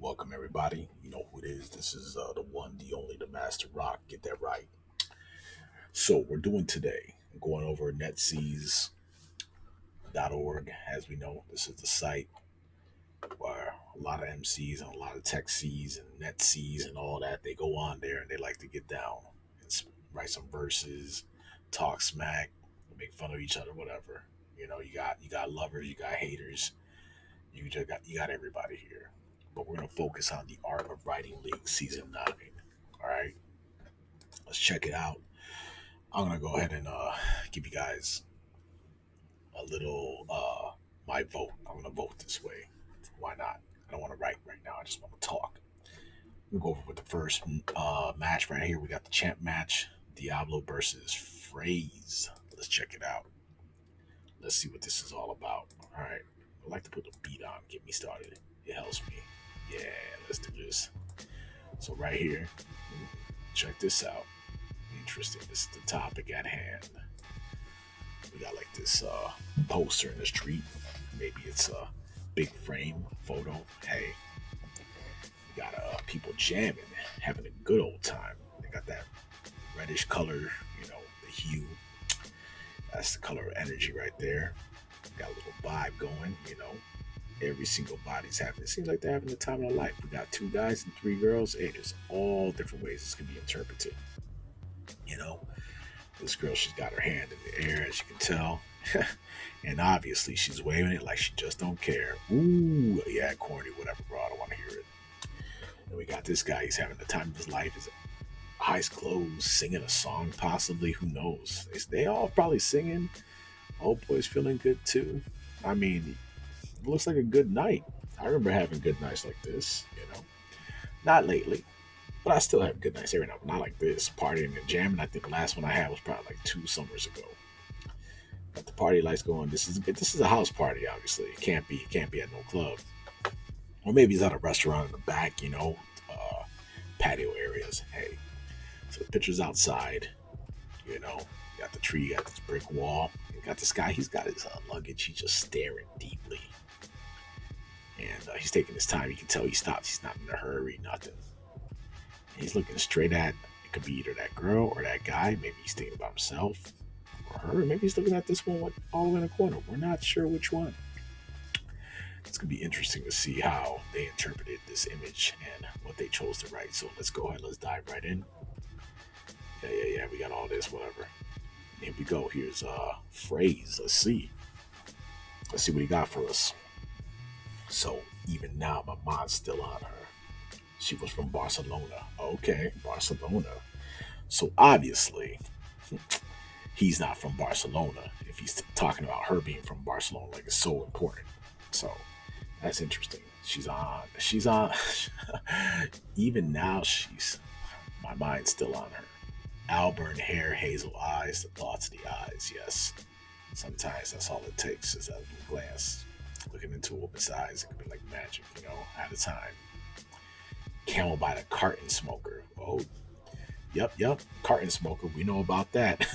Welcome everybody. You know who it is. This is the one, the only, the Master Rock. Get that right. So we're doing today, going over netseas.org. As we know, this is the site where a lot of MCs and a lot of tech Cs and net Cs and all that, they go on there and they like to get down and write some verses, talk smack, make fun of each other, whatever. You got lovers, you got haters, you got everybody here. But we're gonna focus on the Art of Writing League season 9. All right, let's check it out. I'm gonna go ahead and give you guys a little my vote. I'm gonna vote this way. Why not? I don't want to write right now. I just want to talk. We'll go over with the first match right here. We got the champ match: Diablo versus Fraze. Let's check it out. Let's see what this is all about. All right. I like to put the beat on. Get me started. It helps me. Yeah, let's do this. So right here, check this out. Interesting. This is the topic at hand. We got like this poster in the street. Maybe it's a big frame photo. Hey, we got people jamming, having a good old time. They got that reddish color, the hue. That's the color of energy right there. Got a little vibe going. Every single body's having. It seems like they're having the time of their life. We got two guys and three girls. Hey, there's all different ways this can be interpreted. You know, this girl, she's got her hand in the air, as you can tell. And obviously, she's waving it like she just don't care. Ooh, yeah, corny, whatever, bro. I don't want to hear it. And we got this guy. He's having the time of his life. His eyes closed, singing a song, possibly. Who knows? They all probably singing. Old boy's feeling good too. I mean, it looks like a good night. I remember having good nights like this. Not lately, but I still have good nights every now and then. Not like this, partying and jamming. I think the last one I had was probably like 2 summers ago. Got the party lights going. This is a house party, obviously. It can't be at no club. Or maybe it's at a restaurant in the back, patio areas. Hey. So the picture's outside. Got the tree, got this brick wall. You got this guy, he's got his luggage. He's just staring deeply. And he's taking his time. You can tell he stopped. He's not in a hurry, nothing. And he's looking straight at, it could be either that girl or that guy. Maybe he's thinking about himself or her. Maybe he's looking at this one all the way in the corner. We're not sure which one. It's going to be interesting to see how they interpreted this image and what they chose to write. So let's go ahead. Let's dive right in. Yeah. We got all this, whatever. Here we go. Here's Fraze. Let's see. Let's see what he got for us. So even now, my mind's still on her. She was from Barcelona. Okay, Barcelona. So obviously, he's not from Barcelona. If he's talking about her being from Barcelona, like it's so important. So that's interesting. She's on. She's on. Even now, my mind's still on her. Auburn hair, hazel eyes, the thoughts of the eyes. Yes, sometimes that's all it takes is that little glance. Looking into a woman's eyes, it could be like magic, at a time. Camel by the carton smoker. Oh, yep, carton smoker. We know about that.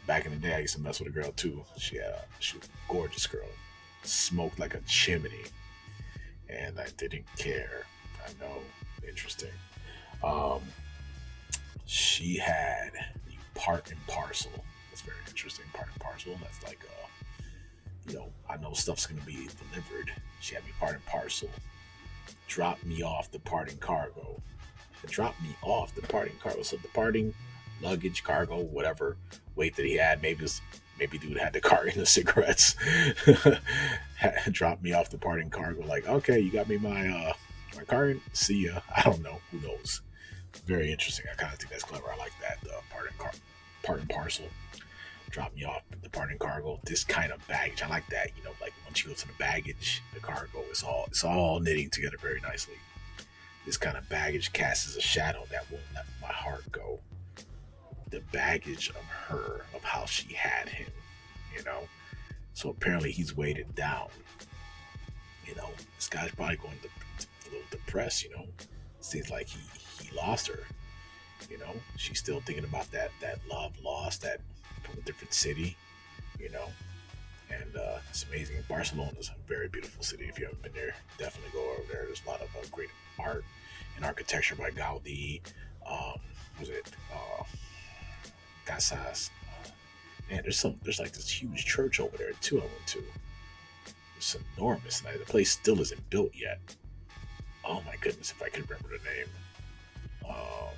Back in the day, I used to mess with a girl too. She was a gorgeous girl. Smoked like a chimney, and I didn't care. I know, interesting. Um, she had the part and parcel. That's very interesting. Part and parcel. That's like I know stuff's gonna be delivered. She had me part and parcel. Drop me off the parting cargo. Drop me off the parting cargo. So the parting luggage, cargo, whatever weight that he had. Maybe dude had the carton the cigarettes. Drop me off the parting cargo. Like, okay, you got me my carton. See ya. I don't know. Who knows? Very interesting. I kind of think that's clever. I like that. Part and parcel. Drop me off the parting cargo. This kind of baggage. I like that. Like once you go to the baggage, the cargo is all knitting together very nicely. This kind of baggage casts a shadow that won't let my heart go. The baggage of her, of how she had him. So apparently he's weighted down. This guy's probably going a little depressed. Seems like he lost her. She's still thinking about that love lost, that from a different city. You know, and it's amazing. Barcelona is a very beautiful city. If you haven't been there, definitely go over there. There's a lot of great art and architecture by Gaudi. Was it Casas? Man, there's like this huge church over there too. I went to. It's enormous. Like, the place still isn't built yet. Oh my goodness, if I could remember the name. Um,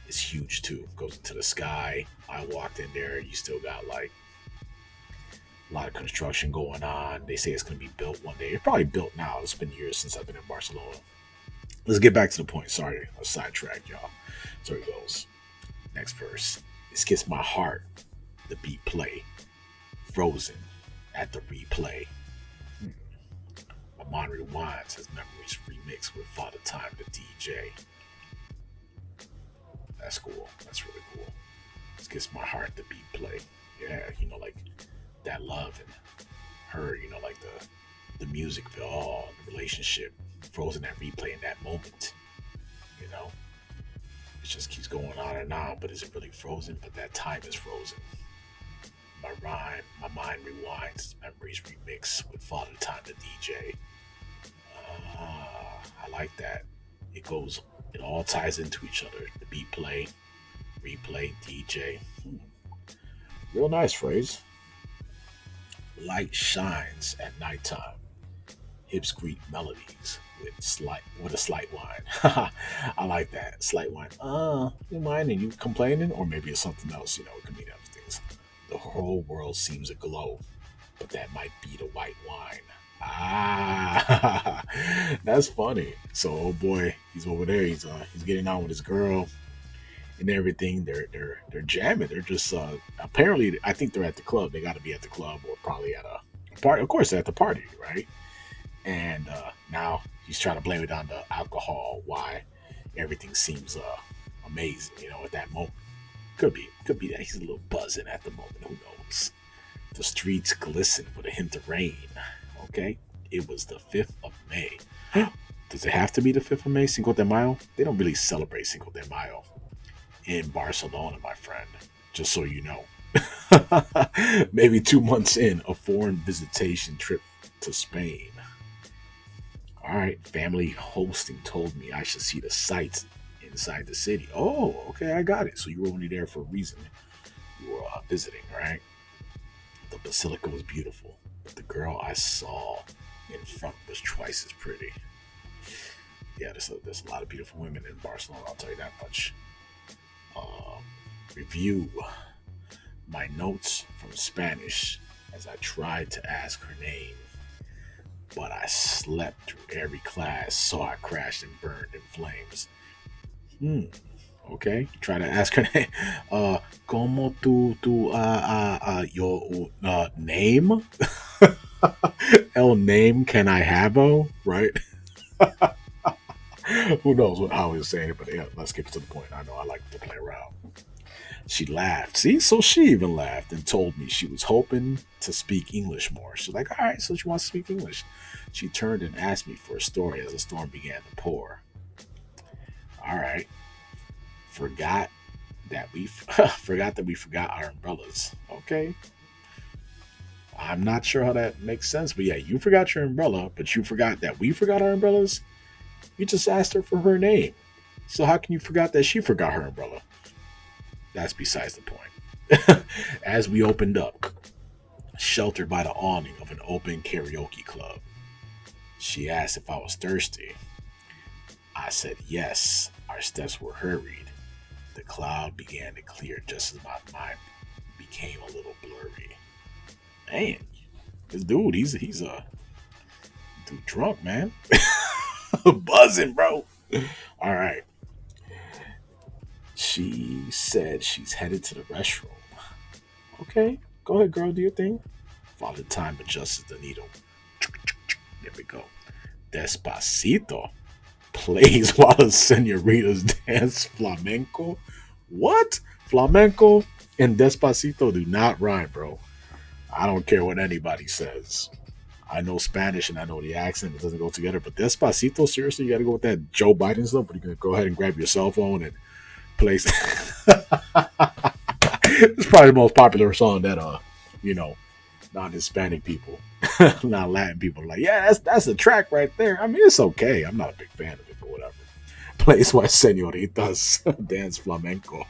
it's huge too. Goes into the sky. I walked in there. You still got like a lot of construction going on. They say it's going to be built one day. It's probably built now. It's been years since I've been in Barcelona. Let's get back to the point. Sorry, I was sidetracked, y'all. So it goes. Next verse. This gets my heart. The beat play. Frozen at the replay. My mind rewinds as memories remix with Father Time the DJ. That's cool. That's really cool. This gets my heart the beat play. Yeah, like that love and her, like the music, the relationship, frozen that replay in that moment. It just keeps going on and on, but is it really frozen? But that time is frozen. My mind rewinds, memories remix with Father Time the DJ. I like that. It all ties into each other. The beat play, replay, DJ. Real nice phrase. Light shines at nighttime. Hips greet melodies with a slight whine. I like that. Slight whine. You mind and you complaining? Or maybe it's something else, it could mean other things. The whole world seems aglow, but that might be the white wine. That's funny. So, oh boy, he's over there. He's getting on with his girl and everything. They're jamming. They're just apparently. I think they're at the club. They got to be at the club or probably at a party. Of course, they're at the party, right? And now he's trying to blame it on the alcohol. Why everything seems amazing, at that moment. Could be that he's a little buzzing at the moment. Who knows? The streets glisten with a hint of rain. Okay, it was the 5th of May. Does it have to be the 5th of May, Cinco de Mayo? They don't really celebrate Cinco de Mayo in Barcelona, my friend. Just so you know. Maybe 2 months in, a foreign visitation trip to Spain. All right, family hosting told me I should see the sights inside the city. Oh, okay, I got it. So you were only there for a reason. You were visiting, right? The basilica was beautiful, but the girl I saw in front was twice as pretty. Yeah, there's a lot of beautiful women in Barcelona, I'll tell you that much. Review my notes from Spanish as I tried to ask her name, but I slept through every class, so I crashed and burned in flames. Okay, try to ask her name. Como your name? El name can I have-o? Right? Who knows how he was saying it, but yeah, let's get to the point. I know I like to play around. She laughed. See, so she even laughed and told me she was hoping to speak English more. She's like, all right, so she wants to speak English. She turned and asked me for a story as the storm began to pour. All right. Forgot that we forgot our umbrellas. Okay. I'm not sure how that makes sense, but yeah, you forgot your umbrella, but you forgot that we forgot our umbrellas. You just asked her for her name. So how can you forget that she forgot her umbrella? That's besides the point. As we opened up, sheltered by the awning of an open karaoke club, she asked if I was thirsty. I said yes. Our steps were hurried. The cloud began to clear just as my mind became a little blurry. Man, this dude, he's a dude drunk, man. Buzzing, bro. All right. She said she's headed to the restroom. Okay, go ahead, girl, do your thing. Father Time adjusted the needle. There we go. Despacito plays while the senoritas dance flamenco. What? Flamenco and Despacito do not rhyme, bro. I don't care what anybody says. I know Spanish and I know the accent. It doesn't go together. But Despacito, seriously, you got to go with that Joe Biden stuff? But you can go ahead and grab your cell phone and play. It's probably the most popular song that, non-Hispanic people, non-Latin people are like, yeah, that's the track right there. I mean, it's okay. I'm not a big fan of it, but place where senoritas dance flamenco.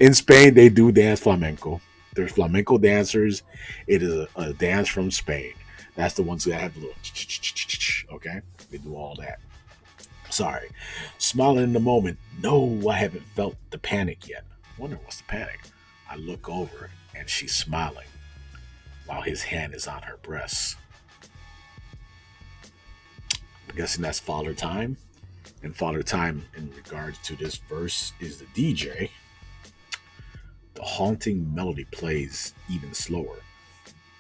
In Spain, they do dance flamenco. There's flamenco dancers. It is a dance from Spain. That's the ones that have the little okay. They do all that. Sorry, smiling in the moment. No, I haven't felt the panic yet. Wonder what's the panic. I look over and she's smiling while his hand is on her breast. I'm guessing that's Father Time. And Father Time, in regards to this verse, is the DJ. The haunting melody plays even slower.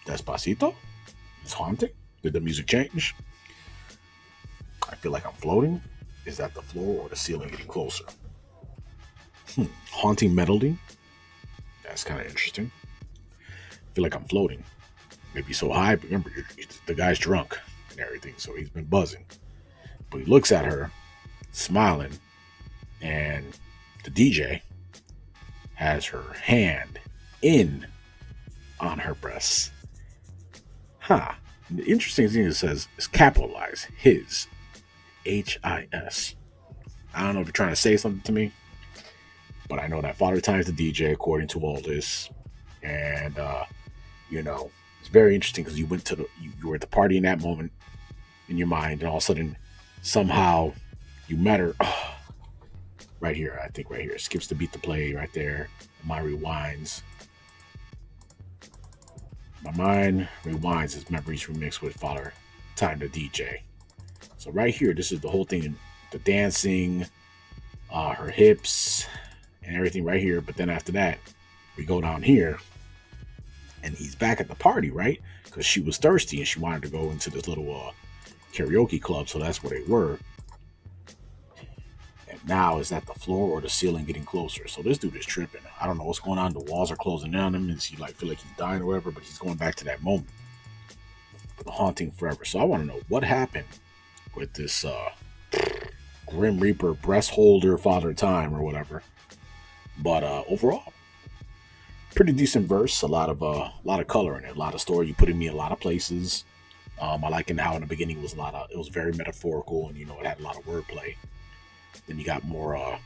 Despacito? It's haunting? Did the music change? I feel like I'm floating. Is that the floor or the ceiling getting closer? Haunting melody? That's kind of interesting. I feel like I'm floating. Maybe so high, but remember, the guy's drunk and everything, so he's been buzzing. But he looks at her, smiling, and the DJ has her hand in on her breast. Huh. The interesting thing it says is capitalize his HIS. I don't know if you're trying to say something to me, but I know that Father Time's the DJ according to all this, and it's very interesting because you went to you were at the party in that moment in your mind, and all of a sudden, somehow, you met her. Oh, right here, I think right here. Skips the beat to play right there. My rewinds. My mind rewinds as memories remixed with Father Time the DJ. So right here, this is the whole thing, the dancing, her hips, and everything right here. But then after that, we go down here, and he's back at the party, right? Because she was thirsty and she wanted to go into this little karaoke club, so that's where they were. And now is that the floor or the ceiling getting closer? So this dude is tripping. I don't know what's going on. The walls are closing in on him. Is he like feel like he's dying or whatever? But he's going back to that moment. The haunting forever. So I want to know what happened with this Grim Reaper breast holder Father Time or whatever. But overall, pretty decent verse. A lot of color in it. A lot of story. You putting me in a lot of places. I like how in the beginning it was very metaphorical, and it had a lot of wordplay. Then you got more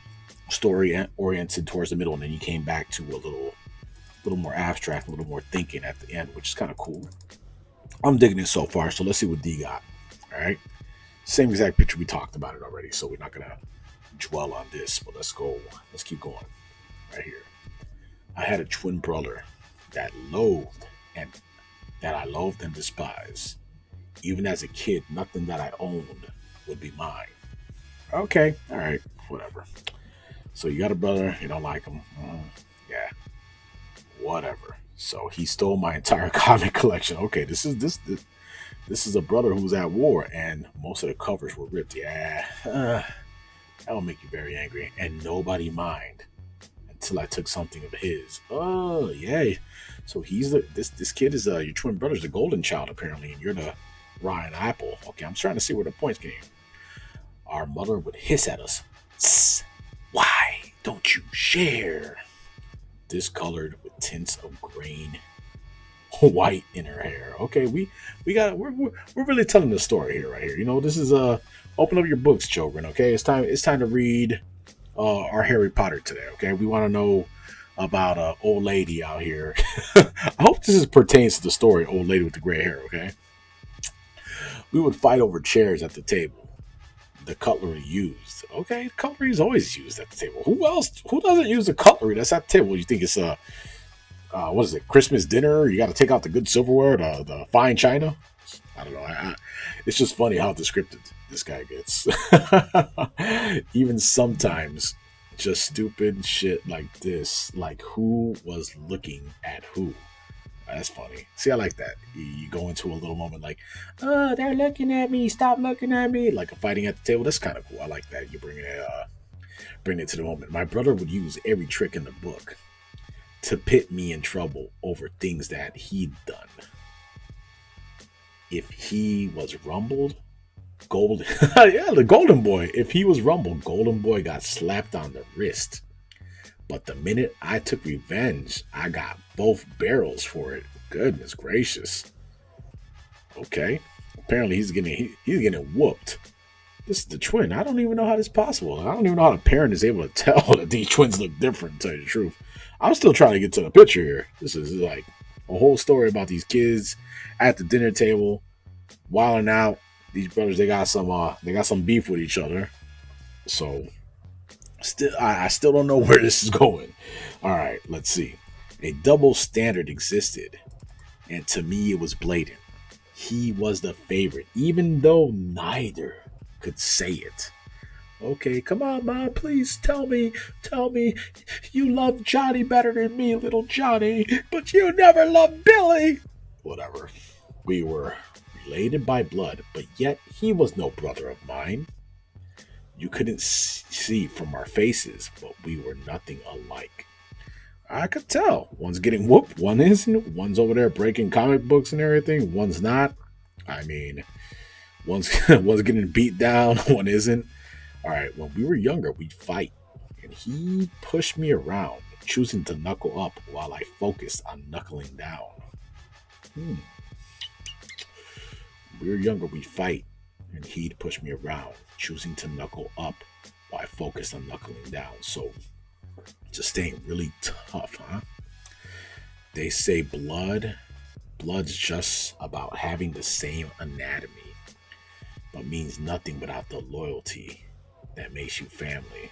story oriented towards the middle, and then you came back to a little more abstract, a little more thinking at the end, which is kind of cool. I'm digging it so far, so let's see what D got. All right, same exact picture, we talked about it already, so we're not gonna dwell on this, but let's keep going. Right here, I had a twin brother that I loathed and despised. Even as a kid, nothing that I owned would be mine. Okay, all right, whatever. So you got a brother, you don't like him. Yeah, whatever. So he stole my entire comic collection. Okay, this is a brother who was at war, and most of the covers were ripped. Yeah, that will make you very angry, and nobody mind until I took something of his. Oh, yay! So he's this kid is your twin brother's the golden child apparently, and you're the Ryan Apple. Okay, I'm trying to see where the points came. Our mother would hiss at us. Tss, why don't you share? Discolored with tints of grain white in her hair. Okay, we're really telling the story here, right here. This is open up your books, children. Okay, it's time to read our Harry Potter today. Okay, we want to know about old lady out here. I hope this pertains to the story, old lady with the gray hair. Okay, we would fight over chairs at the table. The cutlery used. Okay, cutlery is always used at the table. Who doesn't use the cutlery that's at the table? You think it's what is it, Christmas dinner? You got to take out the good silverware, the fine china? I don't know. It's just funny how descriptive this guy gets. Even sometimes just stupid shit like this, like who was looking at who? That's funny. See, I like that. You go into a little moment like, oh, they're looking at me. Stop looking at me. Like a fighting at the table. That's kind of cool. I like that. You bring it to the moment. My brother would use every trick in the book to pit me in trouble over things that he'd done. If he was rumbled, golden. Yeah, the golden boy. If he was rumbled, golden boy got slapped on the wrist. But the minute I took revenge, I got both barrels for it. Goodness gracious. Okay. Apparently he's getting whooped. This is the twin. I don't even know how this is possible. I don't even know how the parent is able to tell that these twins look different, to tell you the truth. I'm still trying to get to the picture here. This is like a whole story about these kids at the dinner table, wilding out. These brothers, they got some beef with each other. So still, I still don't know where this is going. All right, let's see. A double standard existed, and to me, it was blatant. He was the favorite, even though neither could say it. Okay, come on, Mom, please tell me you love Johnny better than me, little Johnny, but you never loved Billy. Whatever. We were related by blood, but yet he was no brother of mine. You couldn't see from our faces, but we were nothing alike. I could tell. One's getting whooped, one isn't. One's over there breaking comic books and everything. One's not. I mean, one's getting beat down, one isn't. All right, when we were younger, we'd fight, and he pushed me around, choosing to knuckle up while I focused on knuckling down. Hmm. When we were younger, we'd fight, and he'd push me around, choosing to knuckle up while I focused on knuckling down. So, just staying really tough, huh? They say blood's just about having the same anatomy, but means nothing without the loyalty that makes you family.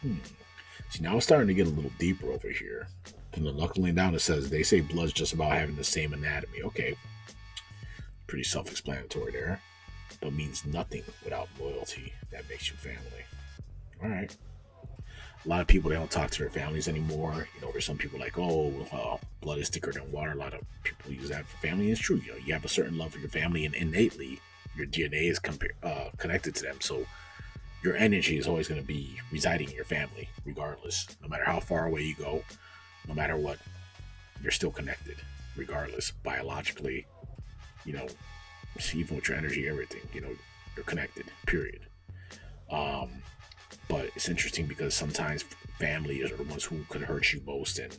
See, now it's starting to get a little deeper over here. From the knuckling down, it says they say blood's just about having the same anatomy. Okay, pretty self-explanatory there, but means nothing without loyalty that makes you family. All right. A lot of people, they don't talk to their families anymore. You know, there's some people like, oh, blood is thicker than water. A lot of people use that for family. It's true. You know, you have a certain love for your family, and innately, your DNA is connected to them. So your energy is always going to be residing in your family, regardless. No matter how far away you go, no matter what, you're still connected, regardless. Biologically, you know, even with your energy, everything, you know, you're connected, period. But it's interesting because sometimes family are the ones who could hurt you most, and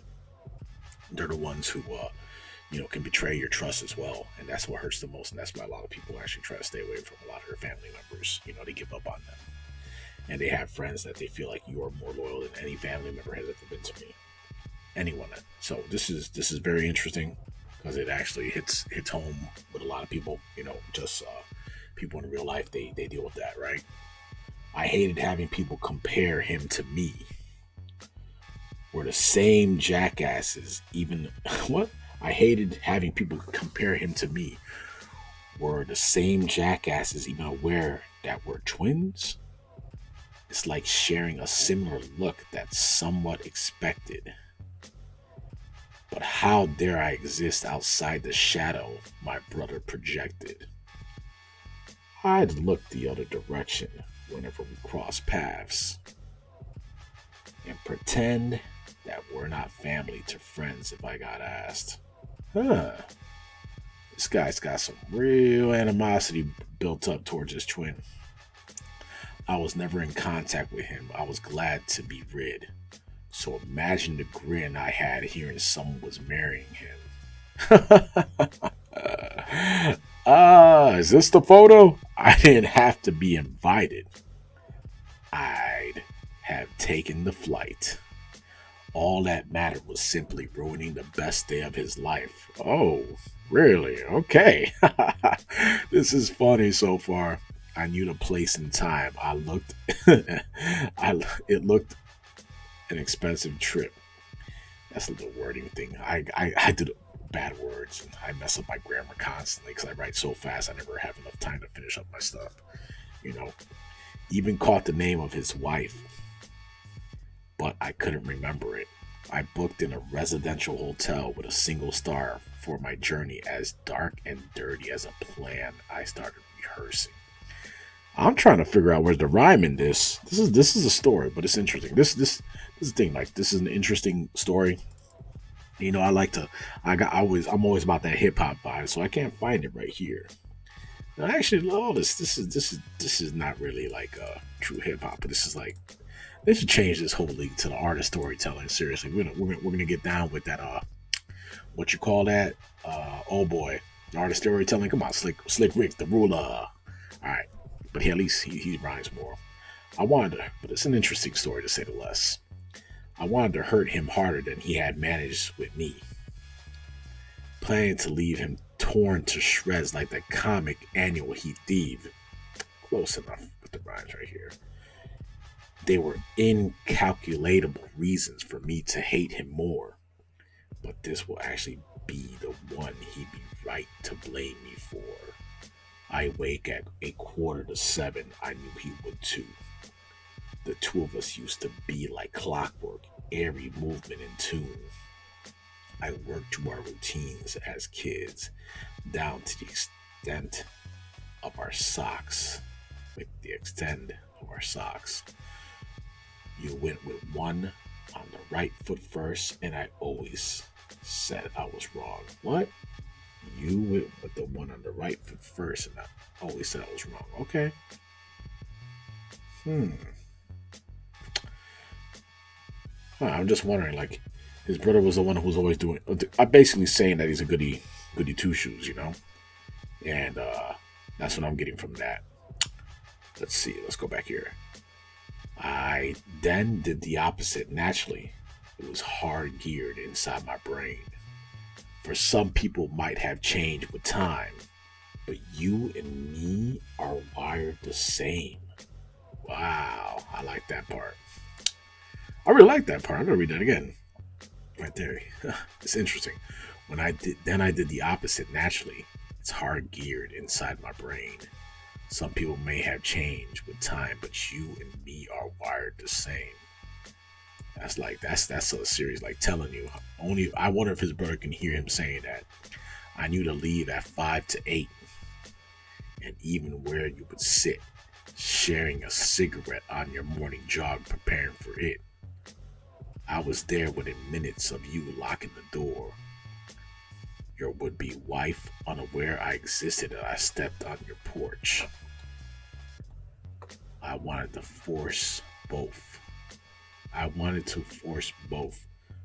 they're the ones who, you know, can betray your trust as well. And that's what hurts the most. And that's why a lot of people actually try to stay away from a lot of their family members. You know, they give up on them. And they have friends that they feel like you are more loyal than any family member has ever been to me. Anyone. So this is very interesting because it actually hits home with a lot of people. You know, just people in real life, they deal with that, right? I hated having people compare him to me. We're the same jackasses, even what? I hated having people compare him to me. We're the same jackasses, even aware that we're twins. It's like sharing a similar look that's somewhat expected. But how dare I exist outside the shadow my brother projected? I'd look the other direction whenever we cross paths and pretend that we're not family to friends if I got asked. This guy's got some real animosity built up towards his twin. I was never in contact with him. I was glad to be rid. So imagine the grin I had hearing someone was marrying him. Is this the photo? I didn't have to be invited. I'd have taken the flight. All that mattered was simply ruining the best day of his life. Oh, really? Okay. This is funny so far. I knew the place and time. I looked. It looked an expensive trip. That's a little wording thing. I did bad words and I mess up my grammar constantly because I write so fast. I never have enough time to finish up my stuff. You know, even caught the name of his wife, but I couldn't remember it. I booked in a residential hotel with a single star for my journey, as dark and dirty as a plan. I started rehearsing. I'm trying to figure out where's the rhyme in this. This is a story, but it's interesting. This is the thing. Like, this is an interesting story. You know, I'm always about that hip hop vibe, so I can't find it right here. Now, actually, all this is not really like true hip hop, but this is like, they should change this whole league to the art of storytelling. Seriously, we're gonna get down with that. What you call that? Oh boy, the art of storytelling. Come on, Slick Rick, the ruler. All right. but he at least he rhymes more. I wanted to, but it's an interesting story to say the less. I wanted to hurt him harder than he had managed with me, planning to leave him torn to shreds like the comic annual he thieved. Close enough with the rhymes right here. They were incalculable reasons for me to hate him more, but this will actually be the one he'd be right to blame me for. I wake at 6:45. I knew he would too. The two of us used to be like clockwork, every movement in tune. I worked to our routines as kids, down to the extent of our socks. With the extent of our socks. You went with one on the right foot first, and I always said I was wrong. What? You went with the one on the right foot first, and I always said I was wrong. Okay. I'm just wondering, like, his brother was the one who was always doing. I'm basically saying that he's a goody two shoes, you know, and that's what I'm getting from that. Let's see. Let's go back here. I then did the opposite naturally. It was hard geared inside my brain. For some people might have changed with time, but you and me are wired the same. Wow, I like that part. I really like that part. I'm gonna read that again. Right there. It's interesting. I did the opposite naturally. It's hard geared inside my brain. Some people may have changed with time, but you and me are wired the same. That's a series like telling you. Only I wonder if his brother can hear him saying that. I knew to leave at 5 to 8, and even where you would sit, sharing a cigarette on your morning jog, preparing for it. I was there within minutes of you locking the door. Your would-be wife, unaware I existed, and I stepped on your porch. I wanted to force both.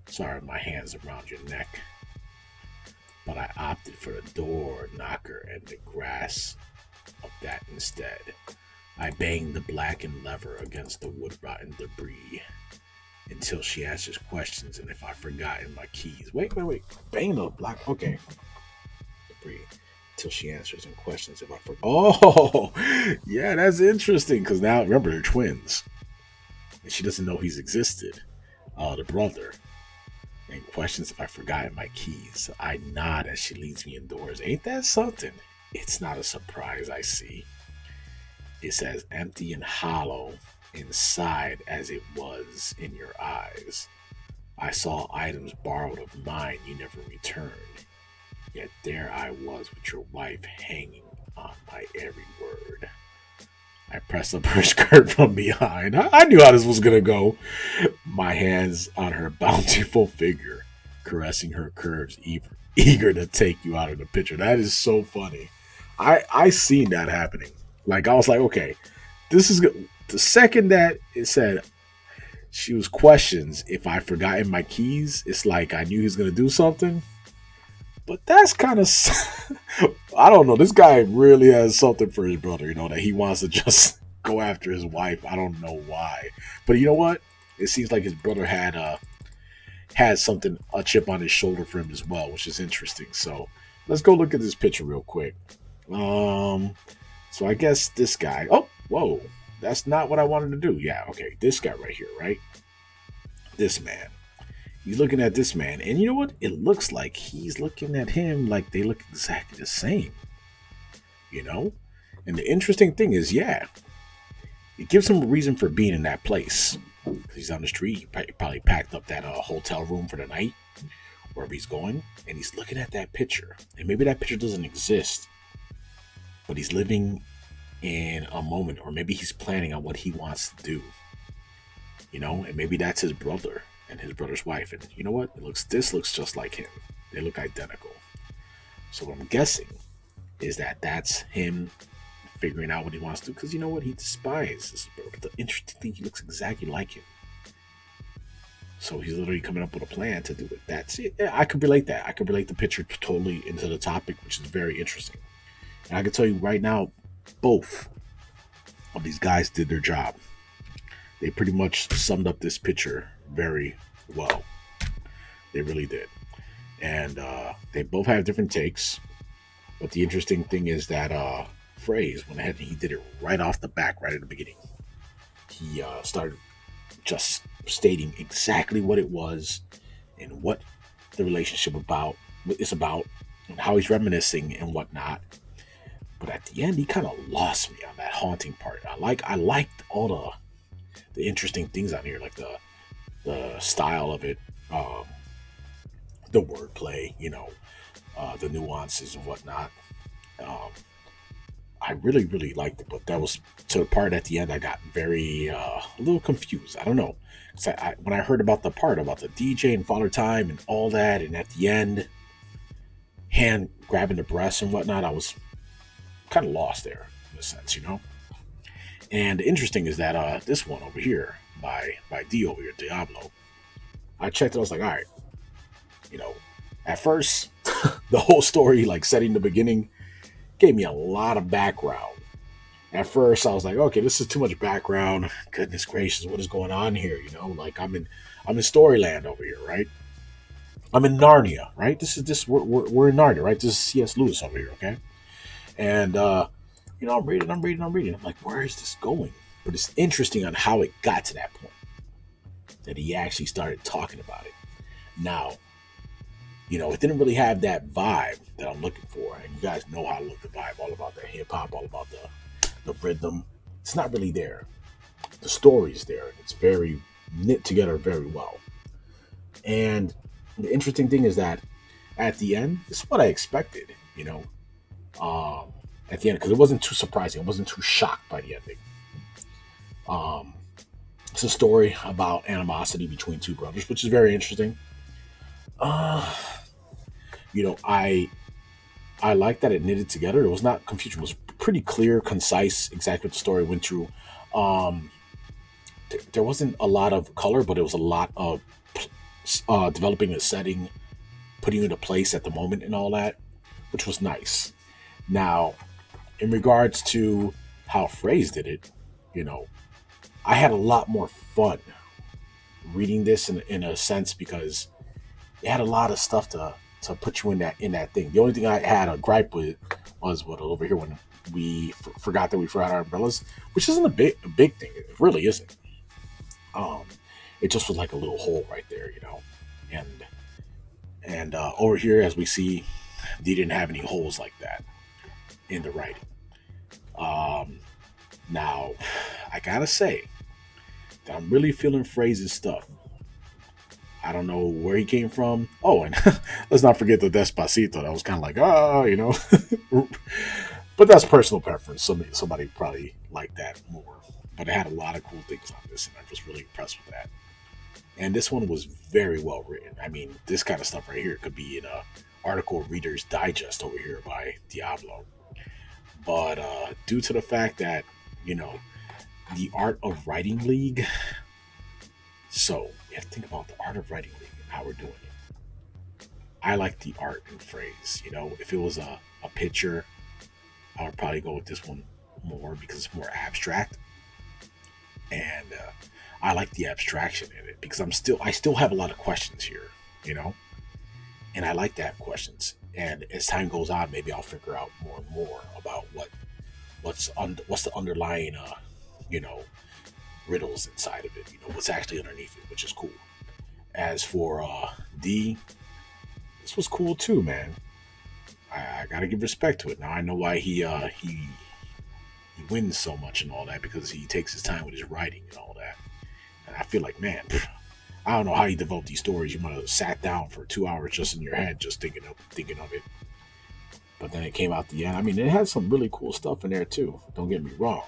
Sorry, my hands around your neck. But I opted for the door knocker and the grass of that instead. I banged the blackened lever against the wood rotten debris until she answers questions and if I've forgotten my keys. Wait. Bang the black. Okay. Debris. Till she answers and questions if I forgot. Oh, yeah, that's interesting. Because now, remember, they're twins. And she doesn't know he's existed. The brother. And questions if I've forgotten my keys. I nod as she leads me indoors. Ain't that something? It's not a surprise, I see. It's as empty and hollow inside as it was in your eyes. I saw items borrowed of mine you never returned. Yet there I was with your wife hanging on my every word. I pressed up her skirt from behind. I knew how this was going to go. My hands on her bountiful figure, caressing her curves, eager to take you out of the picture. That is so funny. I seen that happening. Like, I was like, okay, this is good. The second that it said she was questions if I forgotten my keys, it's like I knew he was going to do something. But that's kind of, I don't know. This guy really has something for his brother, you know, that he wants to just go after his wife. I don't know why. But you know what? It seems like his brother had something, a chip on his shoulder for him as well, which is interesting. So let's go look at this picture real quick. So I guess this guy, oh, whoa, that's not what I wanted to do. Yeah, okay, this guy right here, right? This man. He's looking at this man, and you know what? It looks like he's looking at him like they look exactly the same. You know? And the interesting thing is, yeah, it gives him a reason for being in that place. He's on the street. He probably packed up that hotel room for the night, wherever he's going, and he's looking at that picture. And maybe that picture doesn't exist, but he's living in a moment, or maybe he's planning on what he wants to do. You know, and maybe that's his brother and his brother's wife. And you know what? This looks just like him. They look identical. So what I'm guessing is that that's him figuring out what he wants to do. Because you know what? He despises his brother. But the interesting thing, he looks exactly like him. So he's literally coming up with a plan to do it. That's it. Yeah, I could relate that. I could relate the picture totally into the topic, which is very interesting. And I can tell you right now, both These guys did their job. They pretty much summed up this picture very well. They really did. And they both have different takes. But the interesting thing is that Fraze went ahead and he did it right off the back, right at the beginning. He started just stating exactly what it was and what the relationship is about and how he's reminiscing and whatnot. But at the end, he kind of lost me on that haunting part. I liked all the interesting things on here, like the style of it, the wordplay, the nuances and whatnot. Um, I really, really liked it, but that was to the part at the end. I got very a little confused. I don't know. 'Cause when I heard about the part about the DJ and Father Time and all that, and at the end, hand grabbing the breasts and whatnot, I was kind of lost there in a sense. And interesting is that this one over here by D over here, Diablo, I checked it. I was like, all right, you know, at first, the whole story, like setting the beginning, gave me a lot of background. At first, I was like, okay, this is too much background. Goodness gracious, what is going on here? Like I'm in Storyland over here, right? I'm in Narnia, right? We're in Narnia, right? This is C.S. Lewis over here, okay? And I'm reading. I'm like, where is this going? But it's interesting on how it got to that point that he actually started talking about it. Now, it didn't really have that vibe that I'm looking for. And you guys know how I look the vibe, all about the hip hop, all about the rhythm. It's not really there. The story's there. It's very knit together very well. And the interesting thing is that at the end, this is what I expected. Um, at the end, because it wasn't too surprising. I wasn't too shocked by the ending. Um, it's a story about animosity between two brothers, which is very interesting. Uh, I like that it knitted together. It was not confusing. It was pretty clear, concise, exactly what the story went through. Um, there wasn't a lot of color, but it was a lot of developing a setting, putting it into place at the moment, and all that, which was nice. Now, in regards to how Fraze did it, you know, I had a lot more fun reading this in a sense because it had a lot of stuff to put you in that thing. The only thing I had a gripe with was what over here when we forgot that we forgot our umbrellas, which isn't a big thing. It really isn't. Um, it just was like a little hole right there. And over here, as we see, they didn't have any holes like that in the writing. Um, Now, I gotta say that I'm really feeling Fraze's stuff. I don't know where he came from. Oh, and let's not forget the Despacito. That was kind of like, but that's personal preference. Somebody probably liked that more. But it had a lot of cool things on this, and I was really impressed with that. And this one was very well written. I mean, this kind of stuff right here could be in a article Reader's Digest over here by Diablo. But due to the fact that, you know, the Art of Writing League, so you have to think about the Art of Writing League and how we're doing it. I like the art and Phrase. If it was a picture, I would probably go with this one more because it's more abstract. And I like the abstraction in it because I still have a lot of questions here, you know, and I like to have questions. And as time goes on, maybe I'll figure out more and more about what's the underlying, you know, riddles inside of it. What's actually underneath it, which is cool. As for D, this was cool too, man. I gotta give respect to it. Now I know why he wins so much and all that because he takes his time with his writing and all that. And I feel like, man, I don't know how you develop these stories. You might have sat down for 2 hours just in your head, just thinking of it. But then it came out the end. I mean, it had some really cool stuff in there too. Don't get me wrong.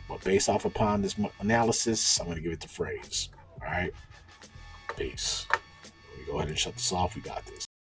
But based off upon this analysis, I'm gonna give it to Phrase. All right, peace. We go ahead and shut this off. We got this.